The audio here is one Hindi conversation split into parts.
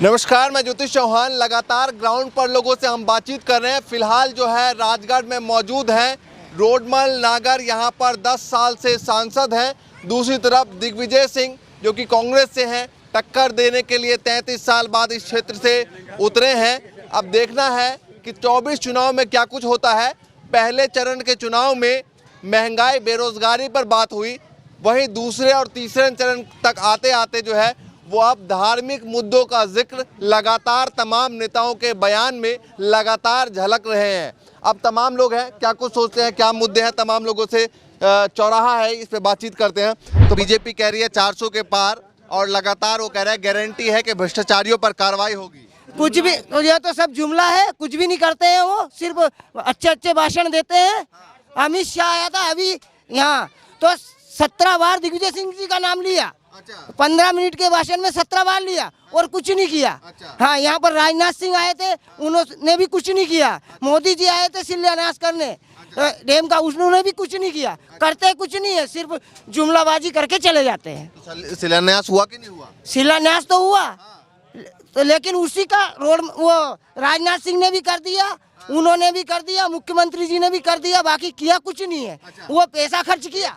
नमस्कार, मैं ज्योतिष चौहान। लगातार ग्राउंड पर लोगों से हम बातचीत कर रहे हैं। फिलहाल जो है राजगढ़ में मौजूद हैं रोडमल नागर, यहाँ पर 10 साल से सांसद हैं। दूसरी तरफ दिग्विजय सिंह जो कि कांग्रेस से हैं, टक्कर देने के लिए 33 साल बाद इस क्षेत्र से उतरे हैं। अब देखना है कि 24 चुनाव में क्या कुछ होता है। पहले चरण के चुनाव में महंगाई, बेरोजगारी पर बात हुई, वहीं दूसरे और तीसरे चरण तक आते आते जो है वो अब धार्मिक मुद्दों का जिक्र लगातार तमाम नेताओं के बयान में लगातार झलक रहे हैं। अब तमाम लोग हैं, क्या कुछ सोचते हैं, क्या मुद्दे हैं, तमाम लोगों से चौराहा है, इस पे बातचीत करते हैं। तो बीजेपी कह रही है 400 के पार, और लगातार वो कह रहा है गारंटी है कि भ्रष्टाचारियों पर कार्रवाई होगी। कुछ भी, ये तो सब जुमला है, कुछ भी नहीं करते हैं। वो सिर्फ अच्छे अच्छे भाषण देते हैं। अमित शाह आया था अभी यहाँ, तो 17 बार दिग्विजय सिंह जी का नाम लिया। 15 मिनट के भाषण में 17 बार लिया और कुछ नहीं किया। हाँ, यहाँ पर राजनाथ सिंह आए थे, उन्होंने भी कुछ नहीं किया। मोदी जी आए थे शिलान्यास करने डैम का, उन्होंने भी कुछ नहीं किया। करते कुछ नहीं है, सिर्फ जुमलाबाजी करके चले जाते हैं। शिलान्यास हुआ कि नहीं हुआ? शिलान्यास तो हुआ, तो लेकिन उसी का रोड वो राजनाथ सिंह ने भी कर दिया, उन्होंने भी कर दिया, मुख्यमंत्री जी ने भी कर दिया, बाकी किया कुछ नहीं है। वो पैसा खर्च किया।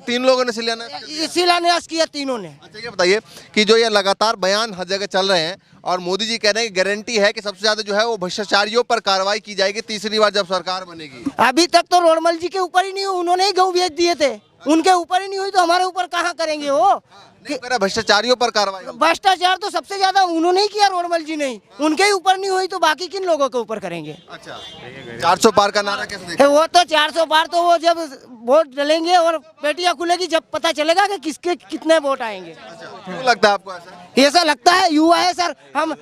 तीन लोगों ने शिलान्यास किया, तीनों ने। अच्छा, ये बताइए कि जो ये लगातार बयान हर जगह चल रहे हैं और मोदी जी कह रहे हैं कि गारंटी है कि सबसे ज्यादा जो है वो भ्रष्टाचारियों पर कार्रवाई की जाएगी तीसरी बार जब सरकार बनेगी। अभी तक तो रोडमल जी के ऊपर ही नहीं हुई, उन्होंने ही गेहूं बेच दिए थे, उनके ऊपर ही नहीं हुई तो हमारे ऊपर कहाँ करेंगे वो? भ्रष्टाचारियों पर कार्रवाई। भ्रष्टाचार तो सबसे ज्यादा उन्होंने ही किया, रोडमल जी नहीं, उनके ही ऊपर नहीं हुई तो बाकी किन लोगों के ऊपर करेंगे? अच्छा, 400 पार का नारा कैसे देखते हैं? वो तो 400 पार तो वो जब वोट डलेंगे और पेटियां खुलेगी जब पता चलेगा कि किसके कितने वोट आएंगे। क्यों लगता है आपको ऐसा? ऐसा लगता है, युवा है सर, हम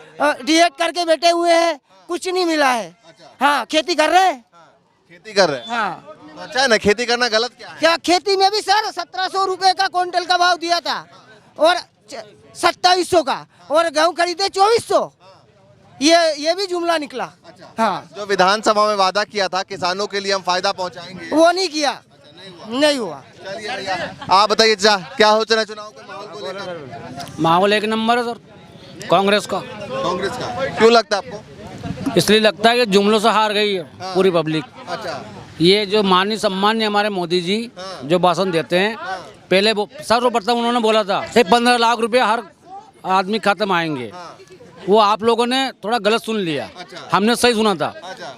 डीएड करके बैठे हुए हैं, कुछ नहीं मिला है। हाँ, खेती कर रहे हैं। खेती कर रहे हैं? हाँ, तो अच्छा है ना, खेती करना गलत क्या है? क्या खेती में भी सर 1700 रुपए का क्विंटल का भाव दिया था और 2700 का, और गेहूं खरीदे 2400। ये भी जुमला निकला। हाँ, जो विधानसभा में वादा किया था किसानों के लिए हम फायदा पहुंचाएंगे, वो नहीं किया। नहीं हुआ। चलिए भैया, आप बताइए क्या हो रहा है चुनाव के माहौल को लेकर? माहौल एक नंबर है सर, कांग्रेस का। कांग्रेस का क्यों लगता है आपको? इसलिए लगता है कि जुमलों से हार गई है पूरी पब्लिक। अच्छा, ये जो माननीय सम्मान्य हमारे मोदी जी जो भाषण देते हैं, पहले सर्वप्रथम उन्होंने बोला था 15 लाख रुपए हर आदमी खाते में आएंगे। वो आप लोगों ने थोड़ा गलत सुन लिया। हमने सही सुना था।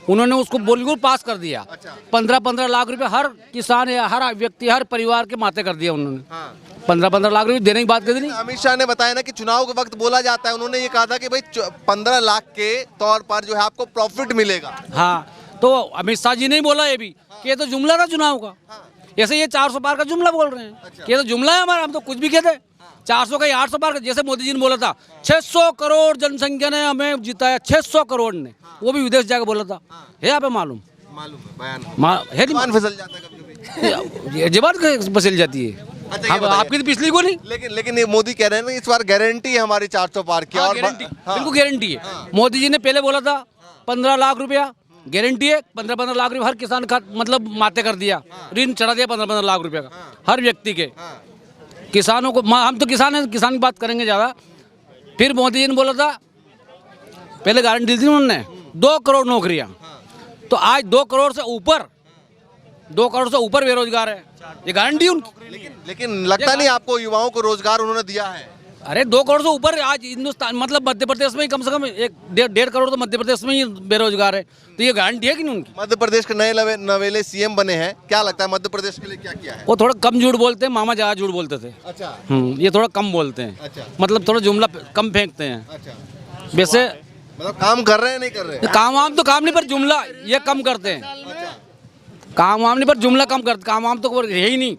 उन्होंने उसको बिल्कुल पास कर दिया। 15 लाख रुपए हर किसान या हर व्यक्ति, हर परिवार के माथे कर दिया उन्होंने। 15 लाख रुपए देने की बात कर दी। अमित शाह ने बताया ना कि चुनाव के वक्त बोला जाता है, उन्होंने ये कहा था कि भाई 15 लाख के तौर पर जो है आपको प्रॉफिट मिलेगा। हाँ, तो अमित शाह जी ने बोला ये भी कि ये तो जुमला था चुनाव का। ऐसे ये 400 पार का जुमला बोल रहे हैं कि ये तो जुमला है हमारा, हम तो कुछ भी कहते। 400 का 800 पार का, जैसे मोदी जी ने बोला था 600 करोड़ जनसंख्या ने हमें जिताया, 600 करोड़ ने, वो भी विदेश जाकर बोला था। है यहाँ पे मालूम है मान फिसल जाता है कभी-कभी। ये जबान बसल जाती है। अच्छा, हाँ, आपकी तो पिछली को नहीं। लेकिन ये मोदी कह रहे हैं ना इस बार गारंटी है हमारी 400 पार की। और बिल्कुल गारंटी है। मोदी जी ने पहले बोला था 15 लाख रुपया गारंटी है। 15 लाख रुपया हर किसान का मतलब माते कर दिया, ऋण चढ़ा दिया 15 लाख रुपया का हर व्यक्ति के। किसानों को, हम तो किसान हैं, किसान की बात करेंगे ज़्यादा। फिर मोदी जी ने बोला था, पहले गारंटी दी उन्होंने 2 करोड़ नौकरियां, तो आज 2 करोड़ से ऊपर बेरोजगार है। ये गारंटी उनकी। लेकिन लगता नहीं आपको युवाओं को रोजगार उन्होंने दिया है? अरे 2 करोड़ से ऊपर आज हिंदुस्तान, मतलब मध्य प्रदेश में ही कम से कम 1.5 करोड़ तो मध्य प्रदेश में ही बेरोजगार है। तो ये गारंटी है कि नहीं उनकी? मध्य प्रदेश के नए नवेले सीएम बने हैं, क्या लगता है मध्य प्रदेश के लिए क्या किया है? वो थोड़ा कम झूठ बोलते हैं, मामा ज्यादा झूठ बोलते थे। अच्छा, ये थोड़ा कम बोलते हैं। अच्छा, मतलब थोड़ा जुमला कम फेंकते हैं। अच्छा, वैसे मतलब काम कर रहे हैं नहीं कर रहे? काम वाम तो काम नहीं, पर जुमला ये कम करते हैं। काम वाम नहीं, पर जुमला कम करते। काम वाम तो है ही नहीं।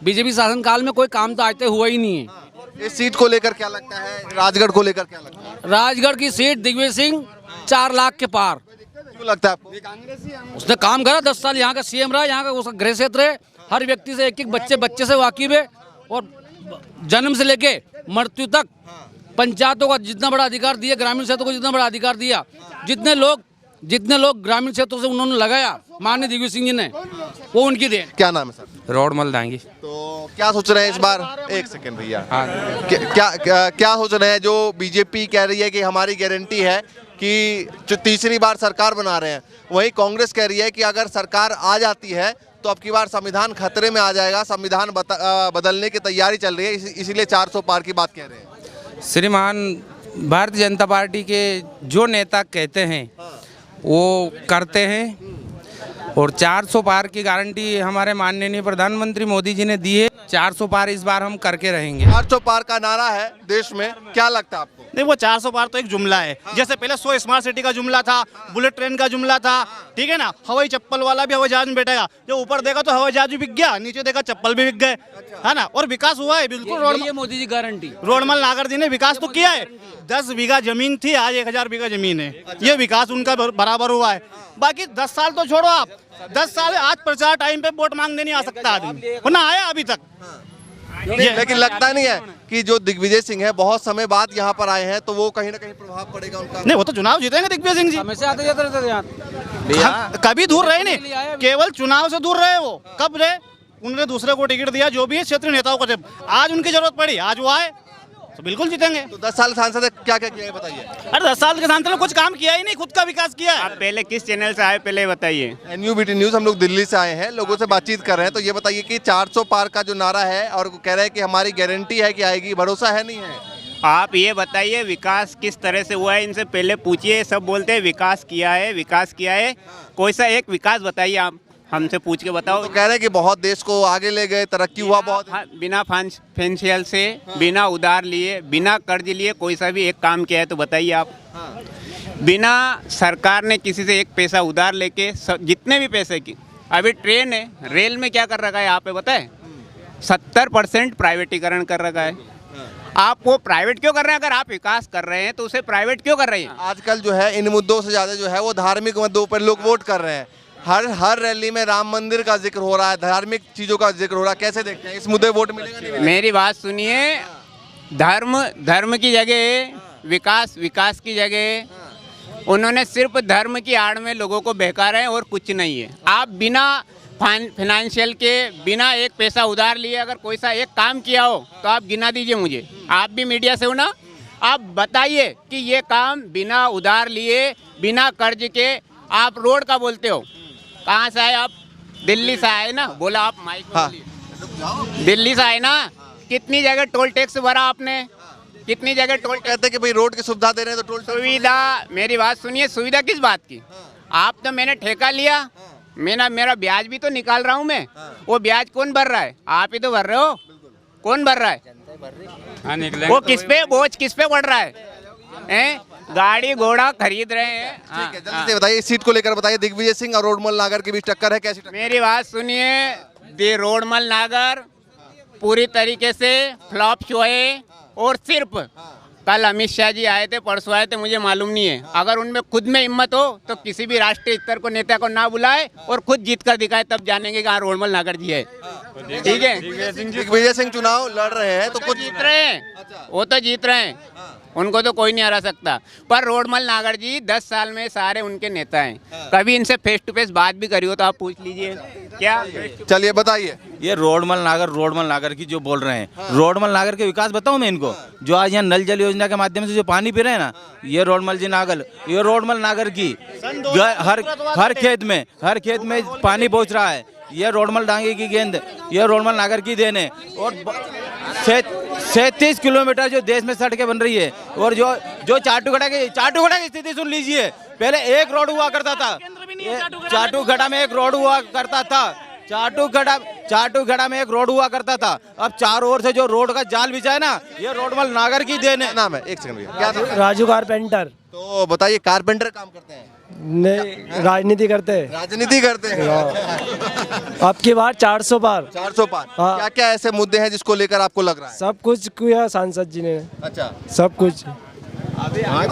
बीजेपी शासन काल में कोई काम तो आज तक हुआ ही नहीं है। इस सीट को लेकर क्या लगता है, राजगढ़ को लेकर क्या लगता है? राजगढ़ की सीट दिग्विजय सिंह 4 लाख के पार। क्यों लगता है आपको? उसने काम करा, 10 साल यहाँ का सीएम रहा, यहाँ का उसका गृह क्षेत्र है, हर व्यक्ति से एक बच्चे से वाकिफ है, और जन्म से लेके मृत्यु तक पंचायतों का जितना बड़ा अधिकार दिया, ग्रामीण क्षेत्र को जितना बड़ा अधिकार दिया, जितने लोग जितने लोग ग्रामीण क्षेत्रों से उन्होंने लगाया माननीय दिग्विजय सिंह जी ने, वो उनकी देन। क्या नाम है सर? रोडमल दांगी। तो क्या सोच रहे हैं इस बार? एक सेकंड भैया, क्या सोच रहे हैं? जो बीजेपी कह रही है कि हमारी गारंटी है कि जो तीसरी बार सरकार बना रहे हैं, वहीं कांग्रेस कह रही है कि अगर सरकार आ जाती है तो अब की बार संविधान खतरे में आ जाएगा, संविधान बदलने की तैयारी चल रही है, इसीलिए 400 पार की बात कह रहे हैं। श्रीमान, भारतीय जनता पार्टी के जो नेता कहते हैं वो करते हैं, और 400 पार की गारंटी हमारे माननीय प्रधानमंत्री मोदी जी ने दी है। 400 पार इस बार हम करके रहेंगे। 400 पार का नारा है देश में, क्या लगता है आपको? नहीं, वो 400 पार तो एक जुमला है। जैसे पहले 100 स्मार्ट सिटी का जुमला था, बुलेट ट्रेन का जुमला था, ठीक है ना। हवाई चप्पल वाला भी हवाई जहाज में बैठेगा, जो ऊपर देखा तो हवाई जहाज भी बिक गया, नीचे देखा चप्पल भी बिक गए, है ना। और विकास हुआ है बिल्कुल। ये मोदी जी गारंटी। रोडमल नागर जी ने विकास तो किया है। 10 बीघा जमीन थी, आज 1000 बीघा जमीन है। ये विकास उनका बराबर हुआ है। बाकी 10 साल तो छोड़ो आप, 10 साल आज प्रचार टाइम पे वोट मांगने नहीं आ सकता आदमी, वो ना आया अभी तक। लेकिन लगता नहीं है कि जो दिग्विजय सिंह है बहुत समय बाद यहाँ पर आए हैं, तो वो कहीं ना कहीं प्रभाव पड़ेगा उनका? नहीं, वो तो चुनाव जीतेंगे दिग्विजय सिंह जी। हमेशा आते जाते रहते थे यहाँ। कभी दूर रहे नहीं, केवल चुनाव से दूर रहे। वो कब रहे? उन्होंने दूसरे को टिकट दिया, जो भी है क्षेत्रीय नेताओं को। जब आज उनकी जरूरत पड़ी, आज वो आए, तो बिल्कुल जीतेंगे। तो 10 साल सांसद है, क्या क्या किया है बताइए? अरे 10 साल के सांसद ने कुछ काम किया ही नहीं, खुद का विकास किया है। आप पहले किस चैनल से आए, पहले बताइए। NUBT न्यूज, हम लोग दिल्ली से आए हैं, लोगों से बातचीत कर रहे हैं। तो ये बताइए कि 400 पार का जो नारा है और कह रहे हैं कि हमारी गारंटी है कि आएगी, भरोसा है नहीं है? आप ये बताइए विकास किस तरह से हुआ है, इनसे पहले पूछिए। सब बोलते हैं विकास किया है, विकास किया है। कोई सा एक विकास बताइए, आप हमसे पूछ के बताओ। तो कह रहे हैं कि बहुत देश को आगे ले गए, तरक्की हुआ बहुत। बिना फाइनेंशियल से, बिना उधार लिए, बिना कर्ज लिए कोई सा भी एक काम किया है तो बताइए आप। बिना सरकार ने किसी से एक पैसा उधार लेके जितने भी पैसे की, अभी ट्रेन है, रेल में क्या कर रखा है आप बताए? 70% प्राइवेटीकरण कर रखा है। आप वो प्राइवेट क्यों कर रहे हैं? अगर आप विकास कर रहे हैं तो उसे प्राइवेट क्यों कर रहे हैं? आजकल जो है इन मुद्दों से ज्यादा जो है वो धार्मिक मुद्दों पर लोग वोट कर रहे हैं। हर रैली में राम मंदिर का जिक्र हो रहा है, धार्मिक चीजों का जिक्र हो रहा है। कैसे देखते हैं इस मुद्दे वोट मिलेगा नहीं मिलेगा? मेरी बात सुनिए, धर्म की जगह विकास की जगह उन्होंने सिर्फ धर्म की आड़ में लोगों को बहका रहे हैं और कुछ नहीं है। आप बिना फाइनेंशियल के, बिना एक पैसा उधार लिए अगर कोई सा एक काम किया हो तो आप गिना दीजिए मुझे। आप भी मीडिया से हो ना, आप बताइए कि ये काम बिना उधार लिए, बिना कर्ज के आप रोड का बोलते हो। कहाँ से आए आप? दिल्ली से आए ना, बोला आप माइक में बोलिए। दिल्ली से आए ना, कितनी जगह टोल टैक्स भरा आपने? कितनी जगह टोल? कहते हैं कि भाई रोड की सुविधा दे रहे हैं तो टोल सुविधा, मेरी बात सुनिए, सुविधा किस बात की? आप तो मैंने ठेका लिया, मेरा ब्याज भी तो निकाल रहा हूँ मैं। वो ब्याज कौन भर रहा है? आप ही तो भर रहे हो। कौन भर रहा है? वो किस पे बोझ किस पे बढ़ रहा है? गाड़ी घोड़ा खरीद रहे हैं। ठीक है, जल्दी से बताइए, इस सीट को लेकर बताइए। दिग्विजय सिंह और रोडमल नागर के बीच टक्कर है, कैसी टक्कर? मेरी बात सुनिए, दे रोडमल नागर पूरी तरीके से फ्लॉप शो है। और सिर्फ कल अमित शाह जी आए थे, परसों आए थे, मुझे मालूम नहीं है। अगर उनमें खुद में हिम्मत हो तो किसी भी राष्ट्रीय स्तर को नेता को ना बुलाए और खुद जीत कर दिखाए, तब जानेंगे कि हाँ रोडमल नागर जी है। ठीक है, दिग्विजय सिंह चुनाव लड़ रहे हैं तो कुछ जीत रहे हैं, वो तो जीत रहे हैं, उनको तो कोई नहीं हरा सकता। पर रोडमल नागर जी 10 साल में सारे उनके नेता हैं। कभी इनसे फेस टू फेस बात भी करी हो तो आप पूछ लीजिए। क्या? चलिए बताइए। ये रोडमल नागर की जो बोल रहे हैं, रोडमल नागर के विकास बताऊं मैं इनको। जो आज यहाँ नल जल योजना के माध्यम से जो पानी पी रहे हैं ना, ये रोडमल नागर की हर खेत में पानी पहुंच रहा है। ये रोडमल डांगे की गेंद, ये रोडमल नागर की देन है। और 37 किलोमीटर जो देश में सड़कें बन रही है। और जो चाटूगढ़ा की स्थिति सुन लीजिए। पहले एक रोड हुआ करता था, चाटूगढ़ा में एक रोड हुआ करता था, चाटूगढ़ा में एक रोड हुआ करता था। अब चारों ओर से जो रोड का जाल बिछा है ना, ये रोडमल नागर की देन है। नाम है, एक सेकंड भैया, क्या नाम है? राजू कारपेंटर। तो बताइए, कारपेंटर काम करते हैं? नहीं, राजनीति करते हैं। राजनीति करते हैं। अब की बार 400 पार। 400 पार। हाँ। क्या क्या ऐसे मुद्दे हैं जिसको लेकर आपको लग रहा है? सब कुछ किया सांसद जी ने, अच्छा, सब कुछ।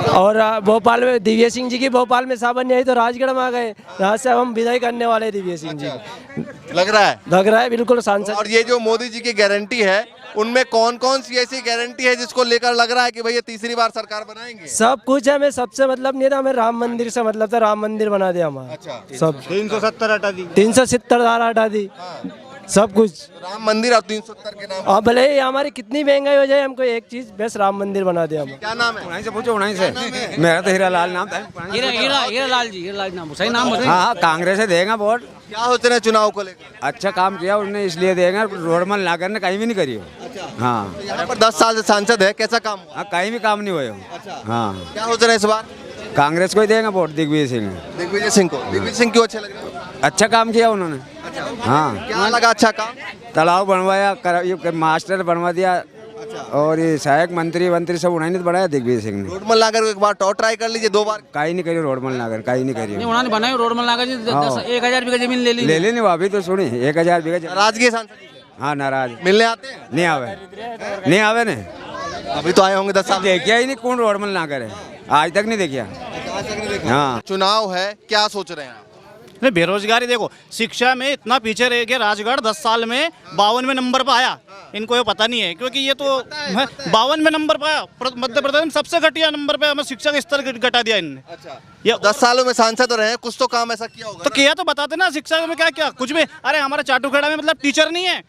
और भोपाल में दिव्य सिंह जी की, भोपाल में सावन आई तो राजगढ़ में आ गए। यहाँ से हम विदाई करने वाले दिव्य सिंह जी। लग रहा है लग रहा है बिल्कुल सांसद। और ये जो मोदी जी की गारंटी है उनमें कौन कौन सी ऐसी गारंटी है जिसको लेकर लग रहा है कि भैया तीसरी बार सरकार बनाएंगे? सब कुछ है, हमें सबसे मतलब नहीं था, हमें राम मंदिर से मतलब था, राम मंदिर बना दिया हमारा। अच्छा, सब 370 हटा दी, 370 धारा हटा दी, सब कुछ। राम मंदिर और 370 के नाम। और भले ही हमारी कितनी महंगाई हो जाए, हमको एक चीज बस राम मंदिर बना दिया हमें। क्या नाम है? वहीं से पूछो, वहीं से। मेरा तो हीरा लाल नाम था। हीरा लाल जी, हीरा लाल नाम, सही नाम बताइए। हाँ, कांग्रेस से देगा वोट। क्या सोच रहे हैं चुनाव को लेकर? अच्छा काम किया उन्होंने, इसलिए देगा। रोडमल नागर ने कहीं भी नहीं करी। हाँ, यहाँ पर 10 साल से सांसद है, कैसा काम हुआ? हाँ, कहीं भी काम नहीं हुए। हाँ, क्या सोच रहे हैं इस बार? कांग्रेस को ही देगा वोट, दिग्विजय सिंह। दिग्विजय सिंह को। दिग्विजय सिंह क्यों अच्छे लग रहे हैं? अच्छा काम किया उन्होंने। हाँ, क्या लगा अच्छा काम? तालाब बनवाया, ये मास्टर बनवा दिया, और ये सहायक मंत्री सब उन्होंने बनाया दिग्विजय सिंह ने। रोडमल नागर को एक बार और ट्राई कर लीजिए, 2 बार। कहीं नहीं करी रोडमल नागर, कहीं नहीं करी। नहीं, उन्होंने बनाया रोडमल नागर जी, 1000 बीघा जमीन ले ली। ले लेने अभी तो सुनी 1000 बीघा। राजगीर सांसद हाँ, नाराज मिलने आते हैं? नहीं आवे, नहीं आवे ने। अभी तो आए होंगे 10 साल। देखिया ही नहीं कौन रोडमल नागर है, आज तक नहीं देखिया। हाँ, चुनाव है, क्या सोच रहे हैं आप? नहीं, बेरोजगारी देखो, शिक्षा में इतना पीछे रह गया राजगढ़, 10 साल में 52वें नंबर पर आया। इनको ये पता नहीं है, क्योंकि ये तो 52वें नंबर पर आया। मध्य प्रदेश में सबसे घटिया नंबर पे हमें शिक्षा का स्तर घटा दिया इनने। अच्छा, ये 10 सालों में सांसद रहे हैं, कुछ तो काम ऐसा किया होगा तो किया तो बताते ना, शिक्षा में क्या क्या कुछ भी। अरे हमारा चाटूखेड़ा में मतलब टीचर नहीं है।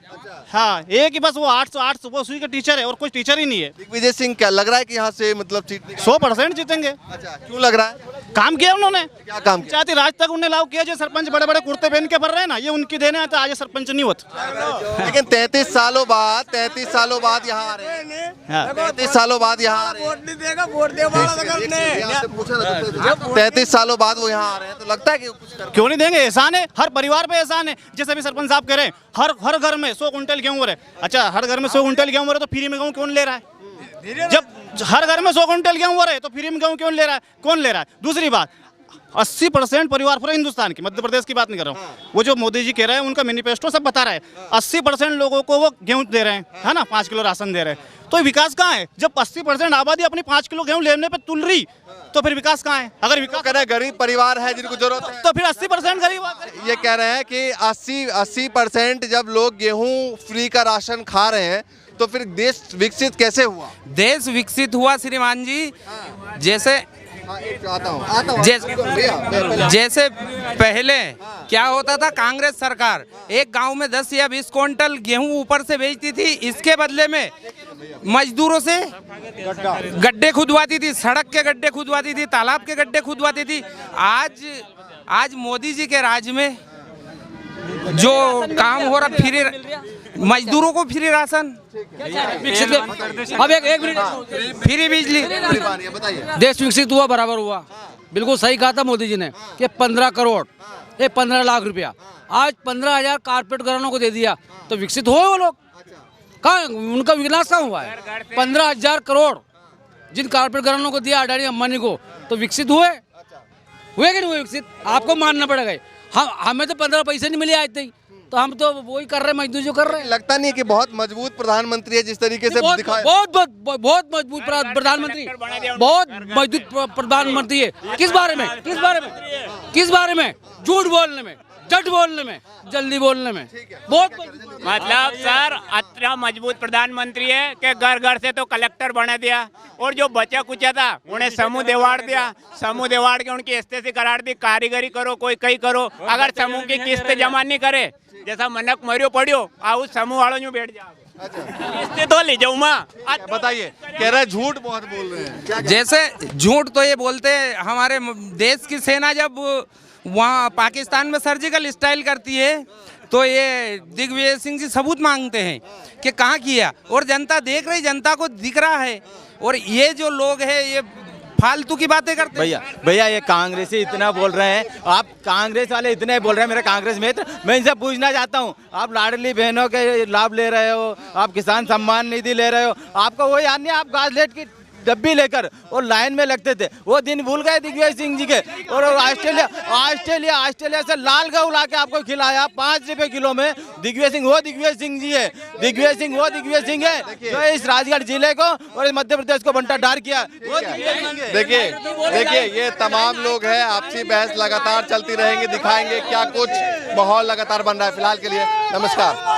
हाँ, एक ही बस वो 800 वो उसी का टीचर है, और कुछ टीचर ही नहीं है। दिग्विजय सिंह क्या लग रहा है कि यहाँ से मतलब सीट 100% जीतेंगे। अच्छा, क्यों लग रहा है? काम किया उन्होंने, क्या काम किया? पंचायती राज तक उन्हें लागू किया। जो सरपंच बड़े बड़े कुर्ते पहन के भर रहे हैं ना, ये उनकी देने आते, आज सरपंच नहीं होते। लेकिन 33 सालों बाद यहाँ आ रहे हैं। 33 सालों बाद यहाँ आ रहे हैं। 33 सालों बाद वो यहाँ आ रहे हैं, तो लगता है कि कुछ कर। क्यों नहीं देंगे? एहसान है, हर परिवार पे एहसान है। जैसे अभी सरपंच साहब कह रहे हैं, हर घर में 100 कुंटल गेहूं हो रहे। अच्छा, हर घर में 100 कुंटल गेहूं हो रहे, तो फ्री में गेहूं कौन ले रहा है? जब हर घर में 100 कुंटल गेहूं हो रहे, तो फ्री में गेहूं कौन ले रहा है? कौन ले रहा है? दूसरी बात, 80% परिवार पूरे हिंदुस्तान की, मध्य प्रदेश की बात नहीं कर रहा हूँ, वो जो मोदी जी कह रहे हैं, उनका मैनिफेस्टो सब बता रहा है। 80% लोगों को वो गेहूं दे रहे हैं, है ना, 5 किलो राशन दे रहे हैं। तो विकास कहाँ है? जब 80% आबादी अपनी 5 किलो गेहूं लेने पे तुल रही, तो फिर विकास कहाँ है? अगर विकास कह रहे हैं गरीब परिवार है जिनको जरूरत है, तो फिर 80% गरीब। ये कह रहे हैं कि 80% जब लोग गेहूं फ्री का राशन खा रहे हैं, तो फिर देश विकसित कैसे हुआ? देश विकसित हुआ श्रीमान जी, जैसे जैसे पहले क्या होता था, कांग्रेस सरकार एक गांव में 10 या 20 क्विंटल गेहूं ऊपर से बेचती थी, इसके बदले में मजदूरों से गड्ढे खुदवाती थी, सड़क के गड्ढे खुदवाती थी, तालाब के गड्ढे खुदवाती थी। आज मोदी जी के राज में जो काम हो रहा, फ्री मजदूरों को फ्री राशन, अब एक मिनट, फ्री बिजली। देश विकसित हुआ, बराबर हुआ। बिल्कुल सही कहा था मोदी जी ने कि 15 करोड़, ये 15 लाख रुपया आज 15,000 कारपेट घरानों को दे दिया, तो विकसित हुए वो लोग। कहाँ उनका विकास कहाँ हुआ है? 15,000 करोड़ जिन कारपेट घरानों को दिया, अडानी अंबानी को, तो विकसित हुए कि नहीं हुए विकसित? आपको मानना पड़ेगा। हमें तो 15 पैसे नहीं मिले आज तक, तो हम तो वही कर रहे हैं, मजदूरी जो कर रहे हैं। लगता नहीं है कि बहुत मजबूत प्रधानमंत्री है जिस तरीके से दिखाया? बहुत मजबूत प्रधानमंत्री, बहुत मजबूत प्रधानमंत्री है। किस बारे में? झूठ बोलने में, झट बोलने में, जल्दी बोलने में, बहुत मतलब सर इतना मजबूत प्रधानमंत्री है कि घर घर से तो कलेक्टर बना दिया, और जो बचा कुचा था उन्हें समूह देवाड़ दिया, समूह देवाड़ के उनकी एसटीसी करार दी, कारीगरी करो, कोई कहीं करो। अगर समूह की किस्त जमा नहीं करे, जैसा मनक मरियो पड़ियो, उस समूह वालों में बैठ जाओ, किस्त तो ले जाऊँ माँ। बताइए, कह रहे हैं झूठ बहुत बोल रहे हैं। क्या जैसे झूठ तो ये बोलते हैं, हमारे देश की सेना जब वहाँ पाकिस्तान में सर्जिकल स्ट्राइक करती है, तो ये दिग्विजय सिंह जी सबूत मांगते हैं कि कहाँ किया, और जनता देख रही, जनता को दिख रहा है। और ये जो लोग हैं, ये फालतू की बातें करते हैं। भैया ये कांग्रेसी इतना बोल रहे हैं, आप कांग्रेस वाले इतने बोल रहे हैं, मेरे कांग्रेस मित्र, मैं इनसे पूछना चाहता हूँ, आप लाडली बहनों के लाभ ले रहे हो, आप किसान सम्मान निधि ले रहे हो, आपको वो याद नहीं, आप गाजलेट की डब्बी लेकर और लाइन में लगते थे, वो दिन भूल गए दिग्विजय सिंह जी के। और ऑस्ट्रेलिया से लाल गऊ ला के आपको खिलाया 5 रुपए किलो में। दिग्विजय सिंह जी है, दिग्विजय सिंह है जो इस राजगढ़ जिले को और इस मध्य प्रदेश को बंटाढार किया। देखिए ये तमाम लोग हैं, आपसी बहस लगातार चलती रहेंगी, दिखाएंगे क्या कुछ माहौल लगातार बन रहा है। फिलहाल के लिए नमस्कार।